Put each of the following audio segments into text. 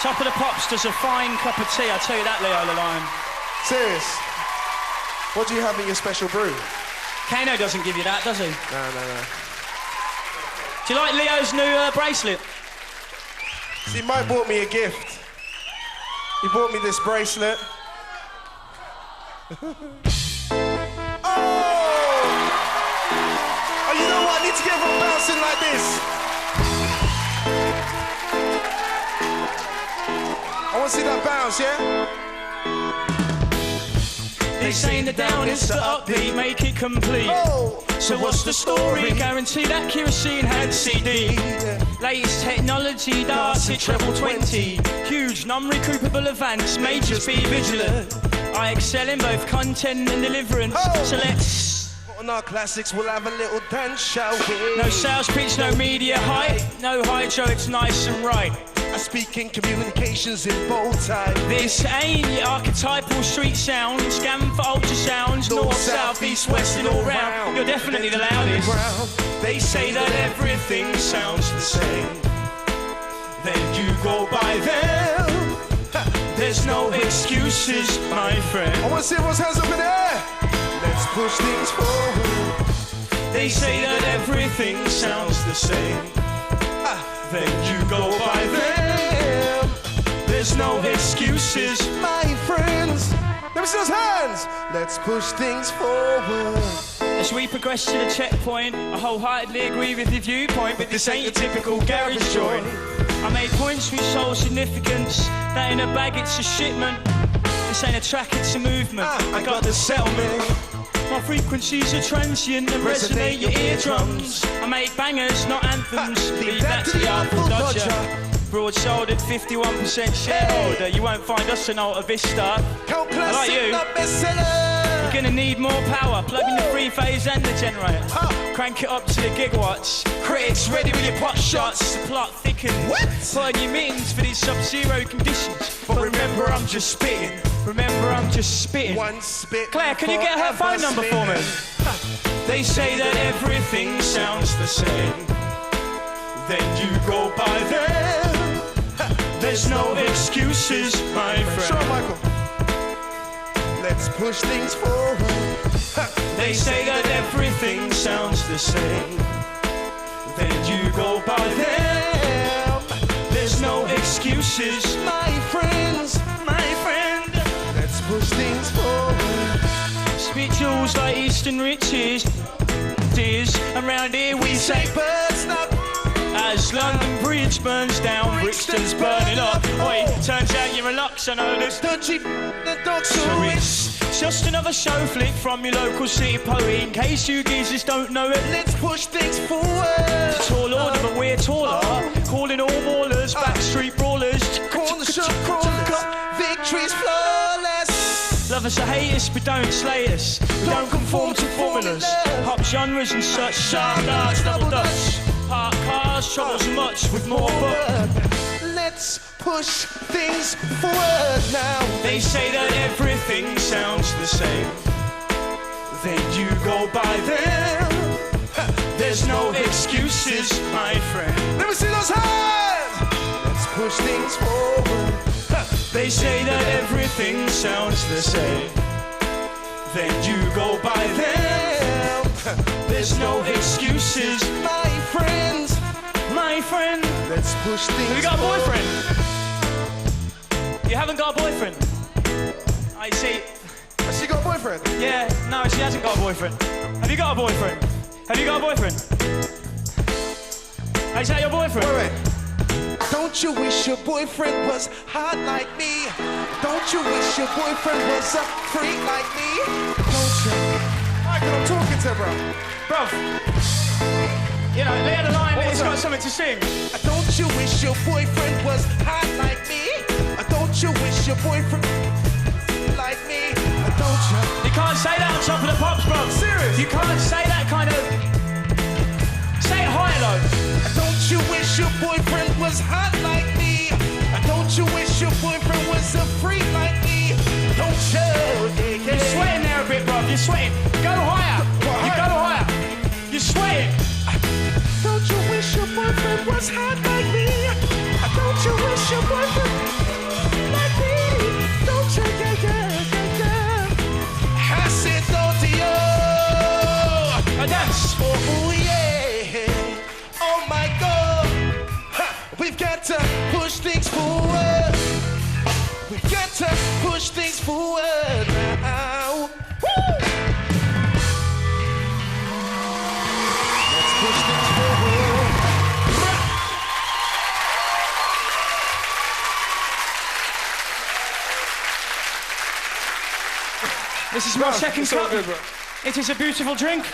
Top of the Pops does a fine cup of tea, I tell you that, Leo the Lion. Serious? What do you have in your special brew? Kano doesn't give you that, does he? No. Do you like Leo's new bracelet? See, Mike bought me a gift. He bought me this bracelet. Oh, you know what? I need to get everyone bouncing like this. I want to see that bounce, yeah? They saying the down is the upbeat, make it complete. Oh. So what's the story? Guarantee that kerosene had CD. Latest technology, darts at treble 20. Huge, non-recoupable events, majors be vigilant. I excel in both content and deliverance. So let's... On our classics, we'll have a little dance, shall we? No sales pitch, no media hype. No hydro, it's nice and right. I speak in communications in bold type. This ain't your archetypal street sound. Scan for ultrasounds, north, south, east, west and all round. You're definitely the loudest. They say that everything sounds the same. Then you go by them. There's no excuses, my friend. I want to see everyone's hands up in the air. Let's push things forward. They say that everything sounds the same. Then you go by them. There's no excuses, my friends. Let me see those hands. Let's push things forward. As we progress to the checkpoint, I wholeheartedly agree with your viewpoint, but this ain't your typical garage joint. I made points with soul significance. That in a bag, it's a shipment. This ain't a track, it's a movement. I got the settlement. My frequencies are transient and resonate your eardrums. I make bangers, not anthems. Leave that to the Artful Dodger. Broad-sold at 51% shareholder. You won't find us in Alta Vista. I like you. You're gonna need more power. Plug in the three-phase and the generator. Crank it up to the gigawatts. Critics ready with your pot shots. The plot thickens. Put your mittens for these sub-zero conditions. But remember, I'm just spitting. Remember, I'm just spitting. One spit. Claire, can you get her phone number for me? They say that everything sounds the same. Then you go by them. There's no excuses, my friend. Sure, Michael. Let's push things forward. They say that everything sounds the same. Then you go by them. There's no excuses, my friends. Let's push things forward. Spirituals like Eastern riches. Around here we say birds not. As London Bridge burns down, Brixton's burning up. Oi, turns out you're a Lux, I know this. Dodgy, the dog's so it's just another show flick from your local city poet. In case you geezers don't know it, let's push things forward. Tall order, but we're taller. Calling all maulers, backstreet brawlers. Call the shot crawlers. Victory's flawless. Love us or hate us, but don't slay us. Don't conform to formulas. Pop genres and such. Sharp darts, double dutch. Park cars, troubles much with more but. Let's push things forward now. They say that everything sounds the same. Then you go by them. There's no excuses, my friend. Let me see those hands. Let's push things forward. They say that everything sounds the same. Then you go by them. There's no excuses, my friends. My friend. Let's push things. Have you got a boyfriend? You haven't got a boyfriend? I see. Has she got a boyfriend? Yeah, no, she hasn't got a boyfriend. Have you got a boyfriend? Have you got a boyfriend? Is that your boyfriend? Wait. Don't you wish your boyfriend was hot like me? Don't you wish your boyfriend was a freak like me? Don't you? Michael, I'm talking to bro. Bruv, you know, Leo the Lion has got something to sing. Don't you wish your boyfriend was hot like me? Don't you wish your boyfriend like me? Don't you? You can't say that on Top of the Pops, bruv. Serious? You can't say that kind of... Say it higher, though. Don't you wish your boyfriend was hot like me? Don't you wish your boyfriend was a freak like me? Don't you? You're sweating there a bit, bruv. You're sweating. Go higher. You go higher. You're sweating. Don't you wish your boyfriend was hot like me? Don't you wish your boyfriend famous for. Oh yeah, oh my God. We've got to push things forward. We've got to push things forward now. Woo! Let's push things forward. This is my second cup. Good, bro. It is a beautiful drink.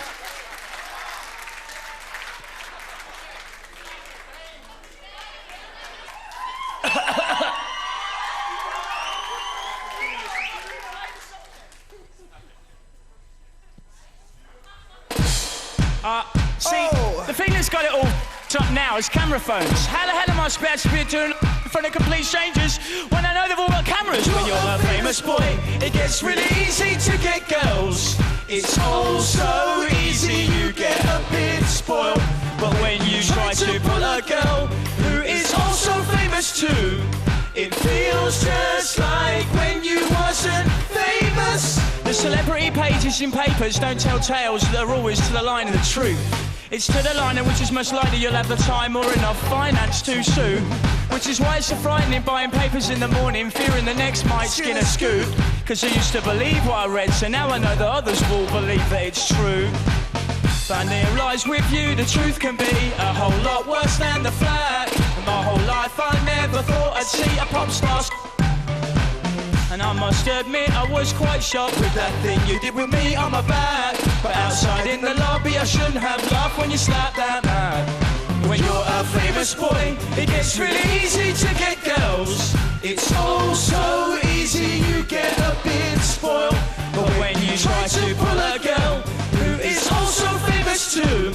The thing that's got it all up now is camera phones. How the hell am I supposed to be doing in front of complete strangers when I know they've all got cameras? When you're a famous boy, it gets really easy to get girls. It's all so easy, you get a bit spoiled. But when you try to pull a girl who is also famous too, it feels just like when you wasn't famous. The celebrity pages in papers don't tell tales, they're always to the line of the truth. It's to the line in which is most likely you'll have the time or enough finance to sue. Which is why it's so frightening buying papers in the morning, fearing the next might skin a scoop. Cause I used to believe what I read, so now I know that others will believe that it's true. But here lies with you, the truth can be a whole lot worse than the flag. My whole life I never thought I'd see a pop star. And I must admit I was quite shocked with that thing you did with me on my back. But outside in the lobby I shouldn't have laughed when you slapped that man. When you're a famous boy, it gets really easy to get girls. It's all so easy, you get a bit spoiled. But when you try to pull a girl who is also famous too,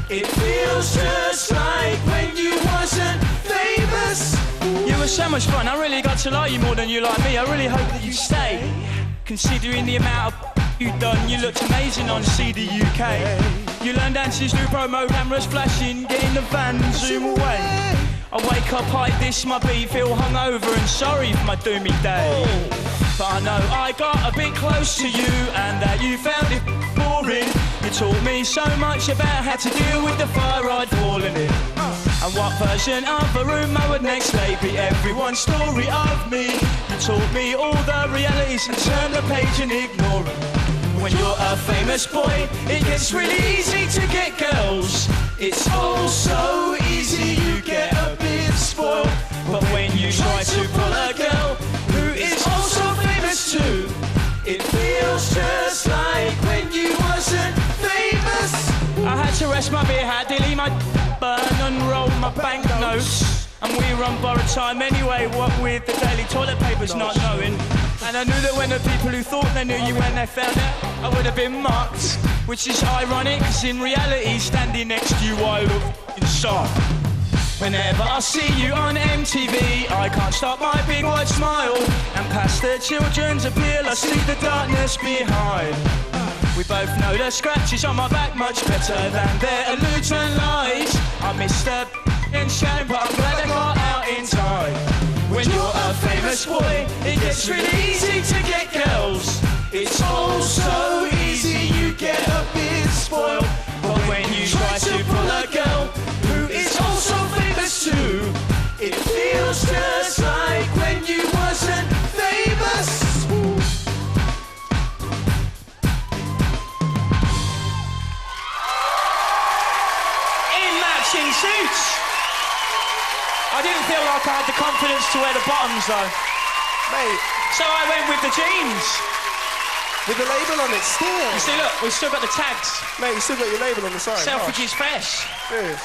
it feels just like when you wasn't famous. You were so much fun, I really got to like you more than you like me. I really hope that you stay. Considering the amount of you've done, you looked amazing on CD UK. You learned dances through promo cameras flashing, get in the van and zoom away. I wake up, hide this, my beat, feel hungover and sorry for my doomy day. But I know I got a bit close to you and that you found it boring. You taught me so much about how to deal with the fire I'd fallen in. And what version of a room I would next lay be everyone's story of me. You taught me all the realities and turn the page and ignore them. When you're a famous boy, it gets really easy to get girls. It's all so easy, you get a bit spoiled. But when you try to pull a girl who is also famous too, it feels just like when you wasn't famous. I had to rest my beer hat, delete my burn and roll my banknotes. And we were on borrowed time anyway, what with the daily toilet papers not knowing. And I knew that when the people who thought they knew you when they found out, I would have been mocked. Which is ironic, cause in reality, standing next to you I look soft. Whenever I see you on MTV, I can't stop my big wide smile. And past the children's appeal, I see the darkness behind. We both know the scratches on my back much better than their illusion lies. I missed the and shame, but I'm glad I got out in time. When you're a famous boy, it gets really easy to get girls. It's all so easy, you get a bit spoiled. But when you try to pull a girl who is also famous too, it feels just like when you wasn't famous. In matching suits. I didn't feel like I had the confidence to wear the bottoms though. Mate. So I went with the jeans. With the label on it still. You see, look, we've still got the tags. Mate, you still got your label on the side. Selfridges Fresh. Serious.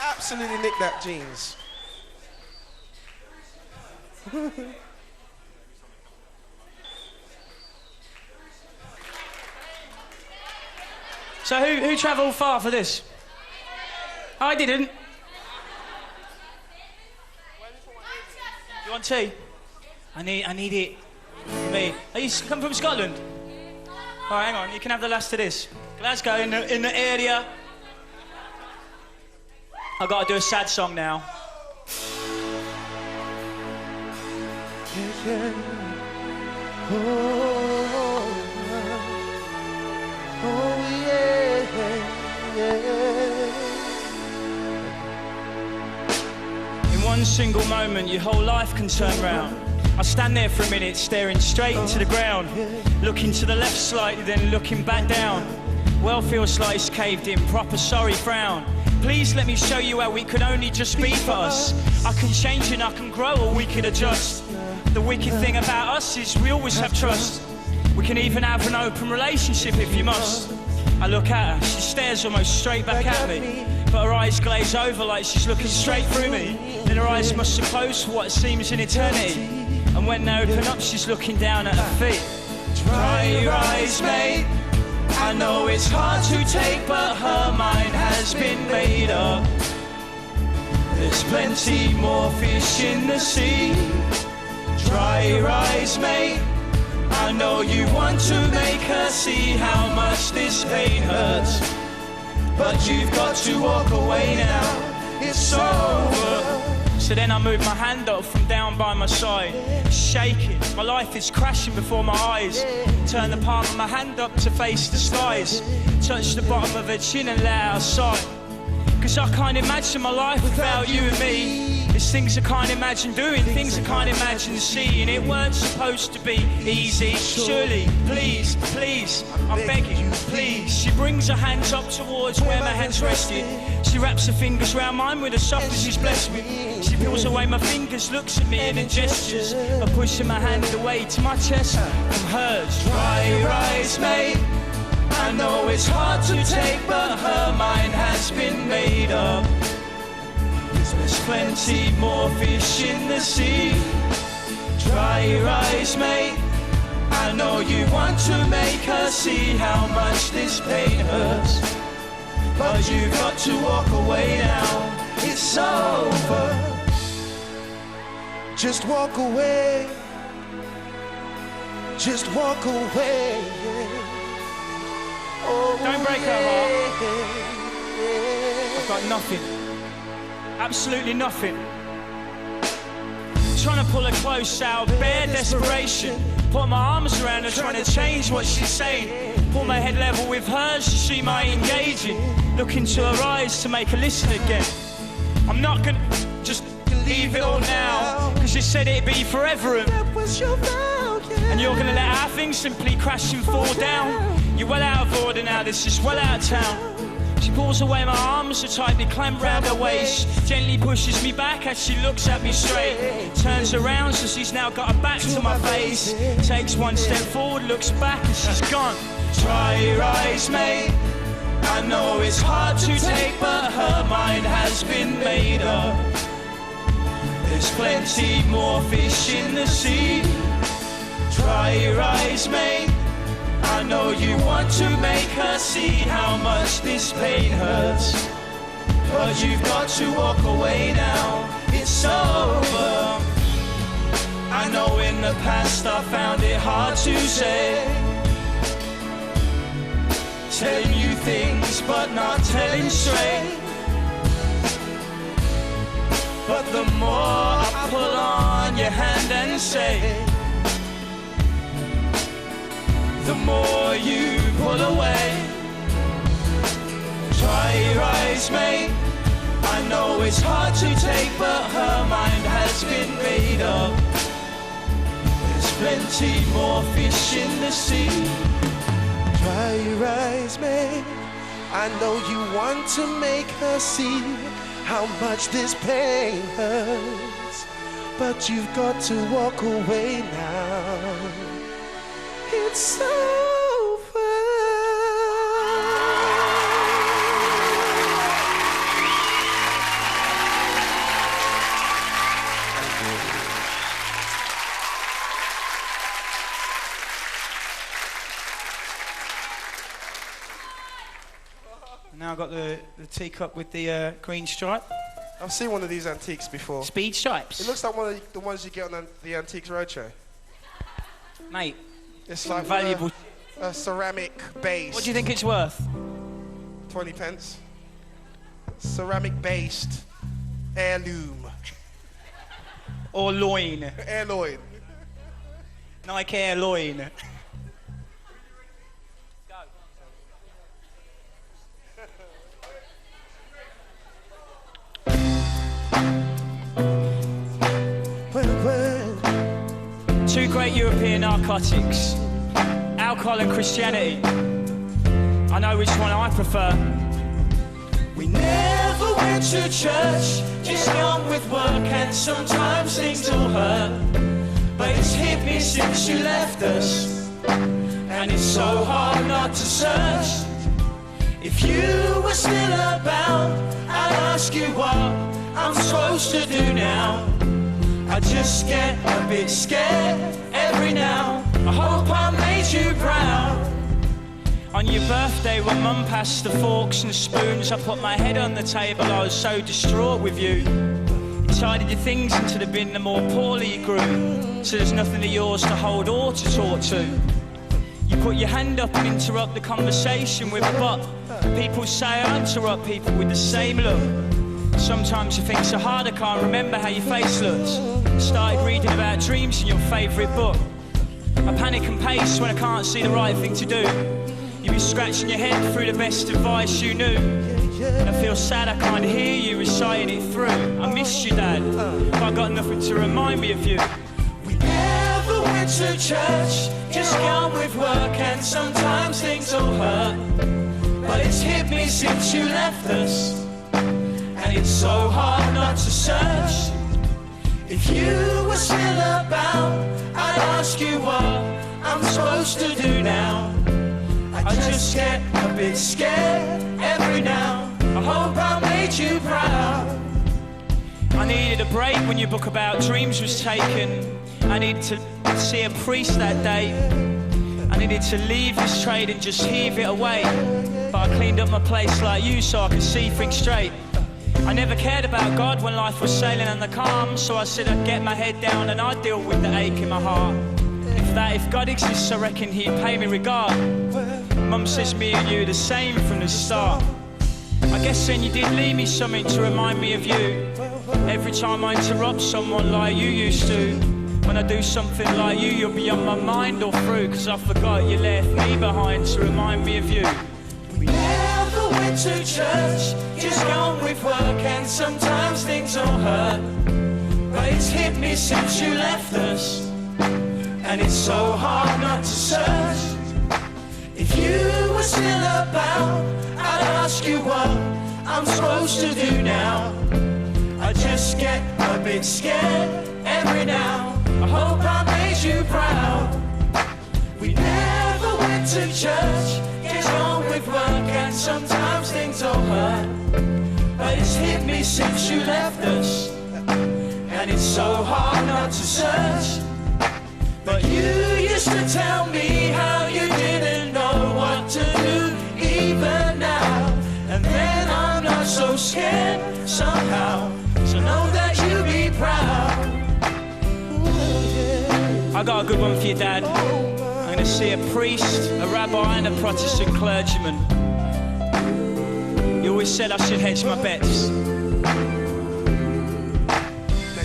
Absolutely nicked that jeans. So who travelled far for this? I didn't. You want tea? I need it. Me. Are you come from Scotland? All right, hang on. You can have the last of this. Glasgow in the area. I've got to do a sad song now. one single moment your whole life can turn round. I stand there for a minute staring straight into the ground, looking to the left slightly then looking back down. Well, feels like it's caved in, proper sorry frown. Please let me show you how we could only just be for us. I can change and I can grow or we could adjust. The wicked thing about us is we always have trust. We can even have an open relationship if you must. I look at her, she stares almost straight back at me, but her eyes glaze over like she's looking straight through me. Then her eyes must have closed for what seems an eternity, and when they open up she's looking down at her feet. Dry your eyes, mate. I know it's hard to take, but her mind has been made up. There's plenty more fish in the sea. Dry your eyes, mate. I know you want to make her see how much this pain hurts, but you've got to walk away now, it's over. So then I move my hand up from down by my side, shaking, my life is crashing before my eyes. Turn the palm of my hand up to face the skies, touch the bottom of her chin and let out a sigh. Cause I can't imagine my life without you and me. There's things I can't imagine doing, things I can't imagine seeing. It weren't supposed to be easy. Surely, please, please, I'm begging you, please. She brings her hands up towards where my hands rested. She wraps her fingers round mine with a soft as she's blessed with. She peels away my fingers, looks at me and then gestures of pushing my hand away to my chest from hers. Dry your eyes, mate. I know it's hard to take, but her mind has been made up. There's plenty more fish in the sea. Dry your eyes, mate. I know you want to make her see how much this pain hurts, but you've got to walk away now, it's over. Just walk away. Just walk away. Oh, Don't break her heart. I've got nothing. Absolutely nothing. Trying to pull her close out of bare desperation. Put my arms around her, trying to change what she's saying. Pull my head level with hers so she might engage it. Look into her eyes to make her listen again. I'm not gonna just leave it all now, cause you said it'd be forever and you're gonna let our things simply crash and fall down. You're well out of order now, this is well out of town. She pulls away my arms so tightly clamped round her waist, gently pushes me back as she looks at me straight. Turns around so she's now got her back to my face. Takes one step forward, looks back and she's gone. Dry your eyes, mate. I know it's hard to take, but her mind has been made up. There's plenty more fish in the sea. Dry your eyes, mate. I know you want to make her see how much this pain hurts, but you've got to walk away now, it's over. I know in the past I found it hard to say, telling you things but not telling straight. But the more I pull on your hand and say, the more you pull away. Dry your eyes, mate. I know it's hard to take, but her mind has been made up. There's plenty more fish in the sea. Dry your eyes, mate. I know you want to make her see how much this pain hurts, but you've got to walk away now. It's over. Now I've got the teacup with the green stripe. I've seen one of these antiques before. Speed stripes. It looks like one of the ones you get on the Antiques Roadshow. Mate, It's like valuable. a ceramic base. What do you think it's worth? 20 pence. Ceramic based heirloom. Or loin. Heirloin. Nike Air loin. great European narcotics, alcohol and Christianity. I know which one I prefer. We never went to church, just gone with work, and sometimes things will hurt. But it's hit me since you left us, and it's so hard not to search. If you were still about, I'd ask you what I'm supposed to do now. I just get a bit scared every now. I hope I made you proud. On your birthday, when Mum passed the forks and spoons, I put my head on the table, I was so distraught with you. You tidied your things into the bin the more poorly you grew, so there's nothing of yours to hold or to talk to. You put your hand up and interrupt the conversation with a but. People say I interrupt people with the same look. Sometimes you think so hard I can't remember how your face looks. Started reading about dreams in your favourite book. I panic and pace when I can't see the right thing to do. You be scratching your head through the best advice you knew. And I feel sad I can't hear you reciting it through. I miss you, Dad, but I got nothing to remind me of you. We never went to church, just gone with work, and sometimes things will hurt. But it's hit me since you left us, and it's so hard not to search. If you were still about, I'd ask you what I'm supposed to do now. I just get a bit scared every now. I hope I made you proud. I needed a break when your book about dreams was taken. I needed to see a priest that day. I needed to leave this trade and just heave it away. But I cleaned up my place like you so I could see things straight. I never cared about God when life was sailing on the calm, so I said I'd get my head down and I'd deal with the ache in my heart. If God exists, I reckon he'd pay me regard. Mum says me and you the same from the start. I guess then you did leave me something to remind me of you. Every time I interrupt someone like you used to, when I do something like you, you'll be on my mind all through, cause I forgot you left me behind to remind me of you. We never went to church, just gone with work, and sometimes things will hurt. But it's hit me since you left us, and it's so hard not to search. If you were still about, I'd ask you what I'm supposed to do now. I just get a bit scared every now. I hope I made you proud. We never went to church, just on with work, and sometimes things will hurt. But it's hit me since you left us, and it's so hard not to search. But you used to tell me how you didn't know what to do even now. And then I'm not so scared somehow, so know that you be proud. I got a good one for you, Dad. I'm gonna see a priest, a rabbi and a Protestant clergyman. You always said I should hedge my bets.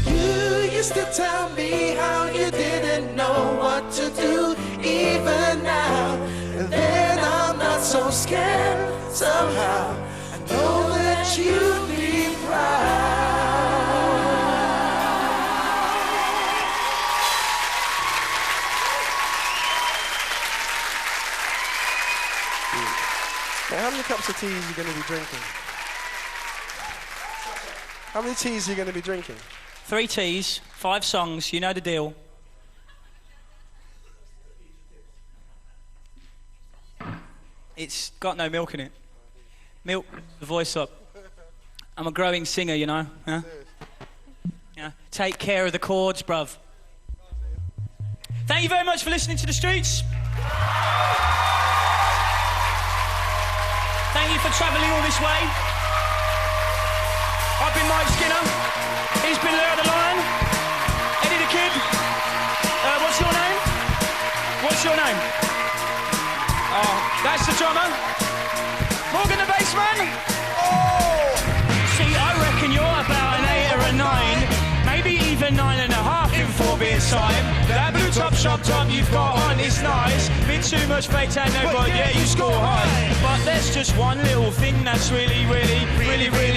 You used to tell me how you didn't know what to do even now. And then I'm not so scared somehow, I know that you'd be proud. Now, how many cups of tea are you going to be drinking? How many teas are you going to be drinking? 3 teas, 5 songs, you know the deal. It's got no milk in it. Milk the voice up. I'm a growing singer, you know. Huh? Yeah. Take care of the chords, bruv. Thank you very much for listening to The Streets. Thank you for travelling all this way. I've been Mike Skinner. He's been Larry the Lion. Eddie the Kid. What's your name? What's your name? Oh, that's the drummer. Morgan the bassman. Oh! See, I reckon you're about an 8 or a 9, maybe even 9.5 in 4 beers time. That blue top shop top you've got on is nice. Bit too much fake techno, but yeah, you score high. But there's just one little thing that's really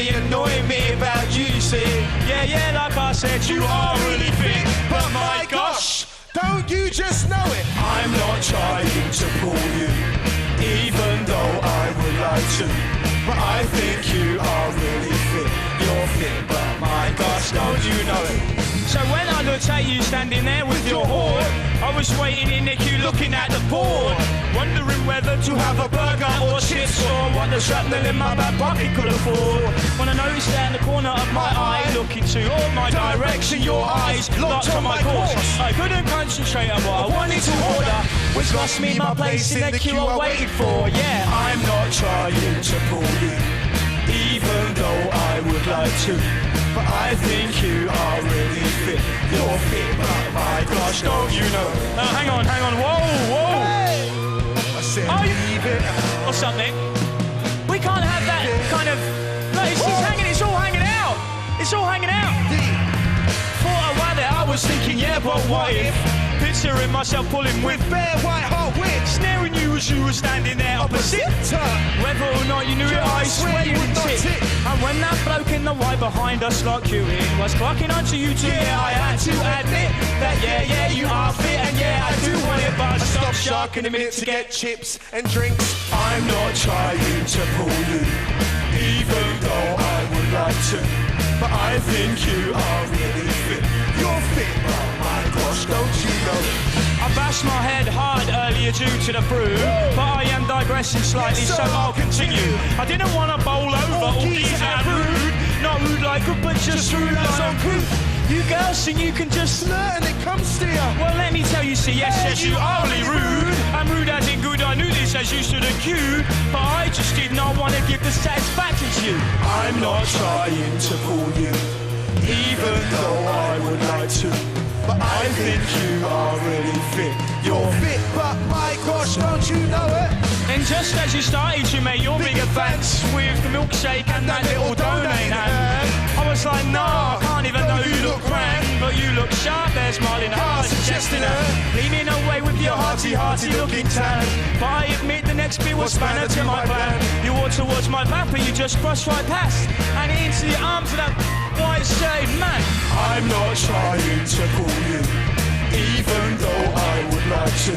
annoying me about you, see. Yeah, like I said, you are really big, but my gosh, Don't you just know it? I'm not trying to pull you, even though I would like to. But I think you are really fit. You're fit, but my gosh, don't you know it? So when I looked at you standing there with your hoard, I was waiting in the queue looking at the board, wondering whether to have a burger or chips or what the shrapnel in my back pocket could afford. When I noticed there in the corner of my eye, looking toward my direction, your eyes locked on my course. I couldn't concentrate on what I wanted to order, which lost me my place in the queue I waited for. Yeah, I'm not trying to pull you, even though I would like to. But I think you are really fit. You're fit, but my gosh, don't you know? hang on, whoa. I said, Oh, leave it. Or something. We can't have that kind of. No, it's hanging. It's all hanging out. It's all hanging out. For a while there, I was thinking, yeah, but what if? Picturing myself pulling with, Bare white hot witch. snaring you as you were standing there opposite. Whether or not you knew it, I swear you would tick. And when that bloke in the white behind us locked you in was clocking onto you too, yeah, I had to admit that, yeah, you are fit, and yeah, I do want it, but I stopped shark in a minute to get chips and drinks. I'm not trying to pull you, even though I would like to. But I think you are really fit. You're fit, but my gosh, don't you know? I bashed my head hard earlier due to the brew, but I am digressing slightly, so I'll continue. I didn't want to bowl over all these and rude, not rude like good, but just rude like some proof. You girls think you can just Flirt and it comes to you. well, let me tell you, see, yes, you are only rude. I'm rude as in good, I knew this as you stood and queued, but I just did not want to give the satisfaction to you. I'm not trying to pull you, even though I would like to. But I think you are really fit. You're fit. Fit, but my gosh, don't you know it? And just as you started to make your big advance with the milkshake and that little donut hand, I was like, nah, I can't even know you look grand, but you look sharp there, smiling hard, suggesting her, leaning away with your hearty looking tan. But I admit the next bit was spanner to my plan. You walked towards my back, but you just crossed right past and into the arms of that white-shirted man. I'm not trying to pull you, even though I would like to.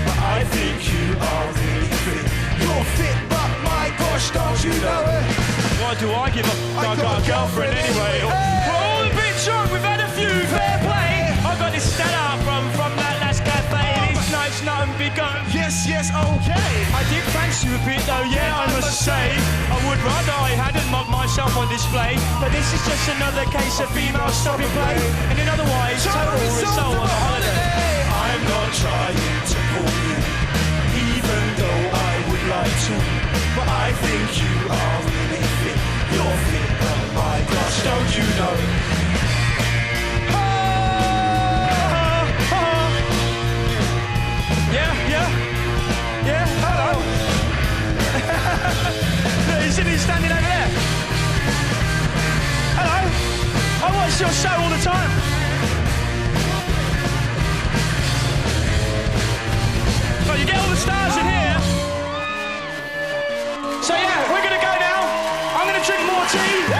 But I think you are really fit. You're fit, but my gosh, don't you know it? Why do I give a I got a girlfriend anyway? We're all a bit drunk, we've had a few, fair play. I got this stat up from that last cafe. It's nice, nothing big on. Yes, okay. I did fancy you a bit though, yeah, I must say. I would rather I hadn't mocked myself on display, but this is just another case of female stopping play. And in other ways, total result of a holiday. I'm not trying to pull you, even though I would like to. But I think you are really fit. You're fit, but my gosh, don't you know? Yeah, hello. Isn't he standing over there? Hello. I watch your show all the time. So you get all the stars in here. So yeah, we're gonna go now. I'm gonna drink more tea.